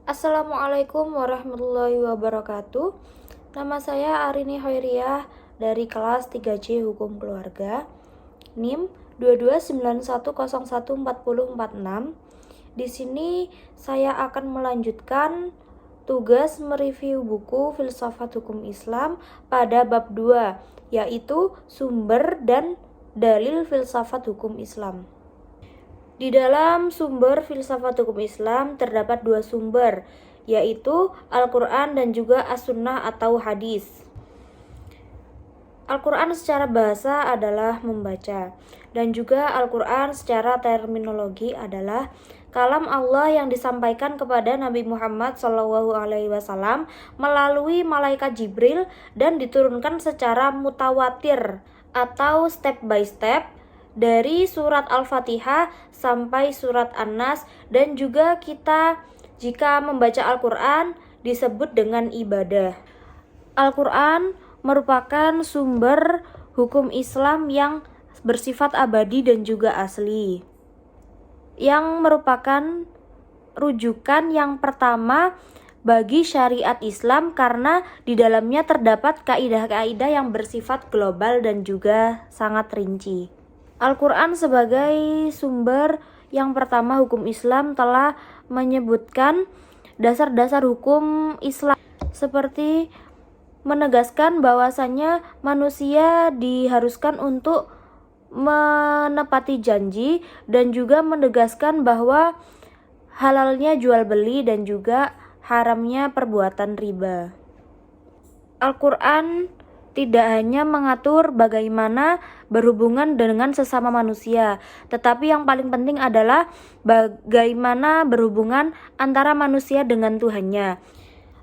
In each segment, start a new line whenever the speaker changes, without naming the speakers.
Assalamualaikum warahmatullahi wabarakatuh. Nama saya Arini Hoiriah dari kelas 3C Hukum Keluarga, NIM 2291014046. Di sini saya akan melanjutkan tugas mereview buku Filsafat Hukum Islam pada bab 2, yaitu sumber dan dalil filsafat hukum Islam. Di dalam sumber filsafat hukum Islam terdapat dua sumber, yaitu Al-Quran dan juga As-Sunnah atau hadis. Al-Quran secara bahasa adalah membaca, dan juga Al-Quran secara terminologi adalah kalam Allah yang disampaikan kepada Nabi Muhammad SAW melalui malaikat Jibril dan diturunkan secara mutawatir atau step by step dari surat Al-Fatihah sampai surat An-Nas, dan juga kita jika membaca Al-Quran disebut dengan ibadah. Al-Quran merupakan sumber hukum Islam yang bersifat abadi dan juga asli, yang merupakan rujukan yang pertama bagi syariat Islam karena di dalamnya terdapat kaidah-kaidah yang bersifat global dan juga sangat rinci. Al-Quran sebagai sumber yang pertama hukum Islam telah menyebutkan dasar-dasar hukum Islam seperti menegaskan bahwasannya manusia diharuskan untuk menepati janji dan juga menegaskan bahwa halalnya jual beli dan juga haramnya perbuatan riba. Al-Quran tidak hanya mengatur bagaimana berhubungan dengan sesama manusia, tetapi yang paling penting adalah bagaimana berhubungan antara manusia dengan Tuhannya.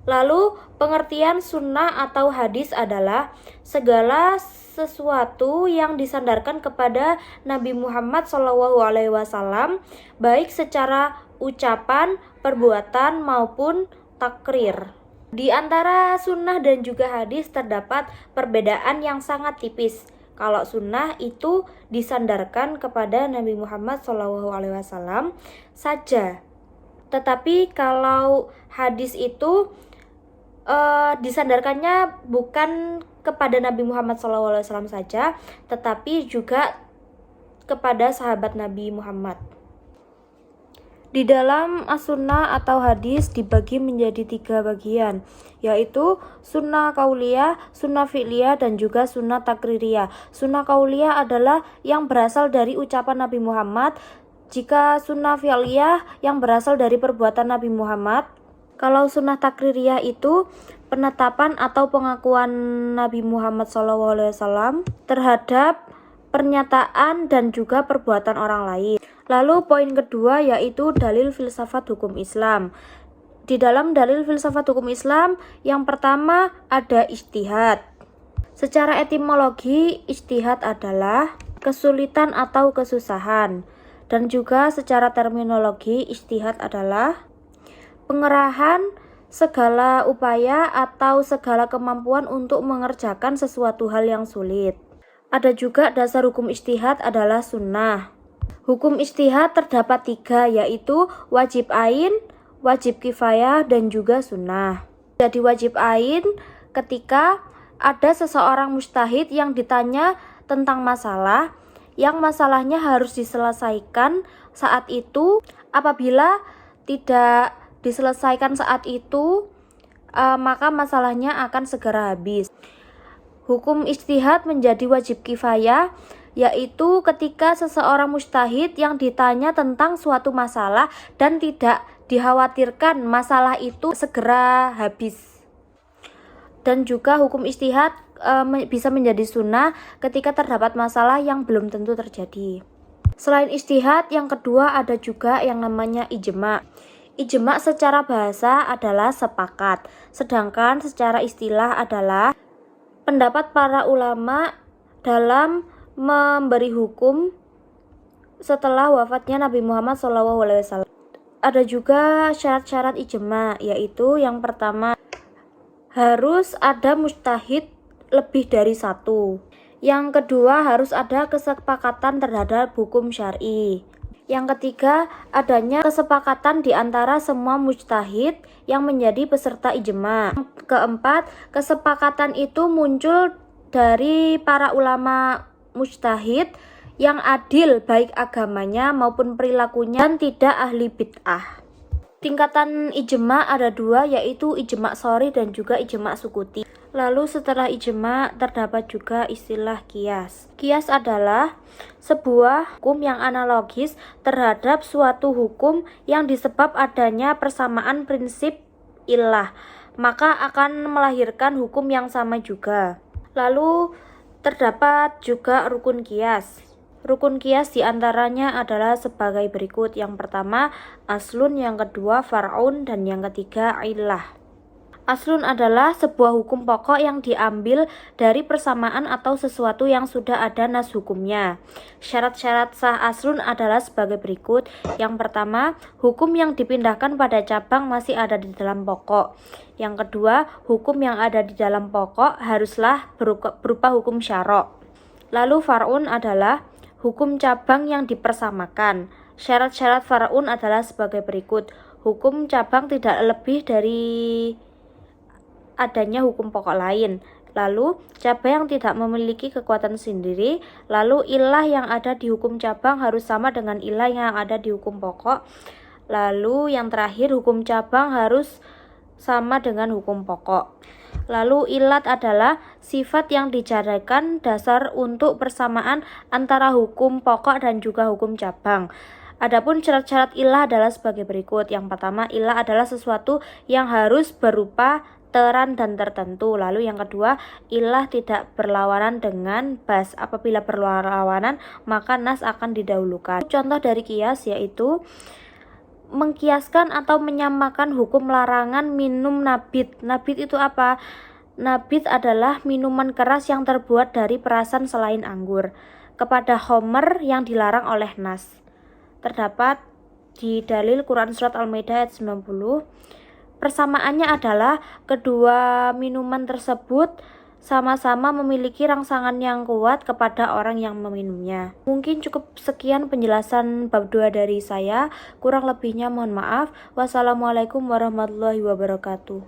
Lalu pengertian sunnah atau hadis adalah segala sesuatu yang disandarkan kepada Nabi Muhammad SAW, baik secara ucapan, perbuatan maupun takrir. Di antara sunnah dan juga hadis terdapat perbedaan yang sangat tipis. Kalau sunnah itu disandarkan kepada Nabi Muhammad SAW saja, tetapi kalau hadis itu disandarkannya bukan kepada Nabi Muhammad SAW saja, tetapi juga kepada sahabat Nabi Muhammad. Di dalam as-sunnah atau hadis dibagi menjadi 3 bagian, yaitu sunnah kauliyah, sunnah fi'liyah, dan juga sunnah takririyah. Sunnah kauliyah adalah yang berasal dari ucapan Nabi Muhammad, jika sunnah fi'liyah yang berasal dari perbuatan Nabi Muhammad. Kalau sunnah takririyah itu penetapan atau pengakuan Nabi Muhammad SAW terhadap pernyataan dan juga perbuatan orang lain. Lalu poin kedua yaitu dalil filsafat hukum Islam. Di dalam dalil filsafat hukum Islam yang pertama ada ijtihad. Secara etimologi ijtihad adalah kesulitan atau kesusahan, dan juga secara terminologi ijtihad adalah pengerahan segala upaya atau segala kemampuan untuk mengerjakan sesuatu hal yang sulit. Ada juga dasar hukum ijtihad adalah sunnah. Hukum ijtihad terdapat 3, yaitu wajib ain, wajib kifayah, dan juga sunnah. Jadi wajib ain ketika ada seseorang mujtahid yang ditanya tentang masalah, yang masalahnya harus diselesaikan saat itu. Apabila tidak diselesaikan saat itu, maka masalahnya akan segera habis. Hukum ijtihad menjadi wajib kifayah, yaitu ketika seseorang mujtahid yang ditanya tentang suatu masalah dan tidak dikhawatirkan masalah itu segera habis. Dan juga hukum ijtihad bisa menjadi sunnah ketika terdapat masalah yang belum tentu terjadi. Selain ijtihad, yang kedua ada juga yang namanya ijma'. Ijma' secara bahasa adalah sepakat, sedangkan secara istilah adalah pendapat para ulama dalam memberi hukum setelah wafatnya Nabi Muhammad SAW. Ada juga syarat-syarat ijma', yaitu yang pertama harus ada mujtahid lebih dari 1. Yang kedua harus ada kesepakatan terhadap hukum syar'i. Yang ketiga, adanya kesepakatan di antara semua mujtahid yang menjadi peserta ijma. Yang keempat, kesepakatan itu muncul dari para ulama mujtahid yang adil baik agamanya maupun perilakunya dan tidak ahli bid'ah. Tingkatan ijma ada dua, yaitu ijma shori dan juga ijma sukuti. Lalu setelah ijma terdapat juga istilah qiyas. Qiyas adalah sebuah hukum yang analogis terhadap suatu hukum yang disebab adanya persamaan prinsip illah, maka akan melahirkan hukum yang sama juga. Lalu terdapat juga rukun qiyas. Rukun qiyas diantaranya adalah sebagai berikut. Yang pertama, aslun, yang kedua, far'un, dan yang ketiga, illah. Aslun adalah sebuah hukum pokok yang diambil dari persamaan atau sesuatu yang sudah ada nas hukumnya. Syarat-syarat sah aslun adalah sebagai berikut. Yang pertama, hukum yang dipindahkan pada cabang masih ada di dalam pokok. Yang kedua, hukum yang ada di dalam pokok haruslah berupa hukum syarok. Lalu far'un adalah hukum cabang yang dipersamakan. Syarat-syarat far'un adalah sebagai berikut. Hukum cabang tidak lebih dari adanya hukum pokok lain. Lalu cabang yang tidak memiliki kekuatan sendiri. Lalu ilah yang ada di hukum cabang harus sama dengan ilah yang ada di hukum pokok. Lalu yang terakhir, hukum cabang harus sama dengan hukum pokok. Lalu ilat adalah sifat yang dijadikan dasar untuk persamaan antara hukum pokok dan juga hukum cabang. Adapun syarat-syarat ilah adalah sebagai berikut. Yang pertama, ilah adalah sesuatu yang harus berupa teran dan tertentu. Lalu yang kedua, ilah tidak berlawanan dengan bas. Apabila berlawanan, maka nas akan didahulukan. Contoh dari qiyas yaitu mengkiaskan atau menyamakan hukum larangan minum nabit. Nabit itu apa? Nabit adalah minuman keras yang terbuat dari perasan selain anggur kepada khomer yang dilarang oleh nas. Terdapat di dalil Quran Surat Al-Maidah ayat 90. Persamaannya adalah kedua minuman tersebut sama-sama memiliki rangsangan yang kuat kepada orang yang meminumnya. Mungkin cukup sekian penjelasan bab 2 dari saya. Kurang lebihnya mohon maaf. Wassalamualaikum warahmatullahi wabarakatuh.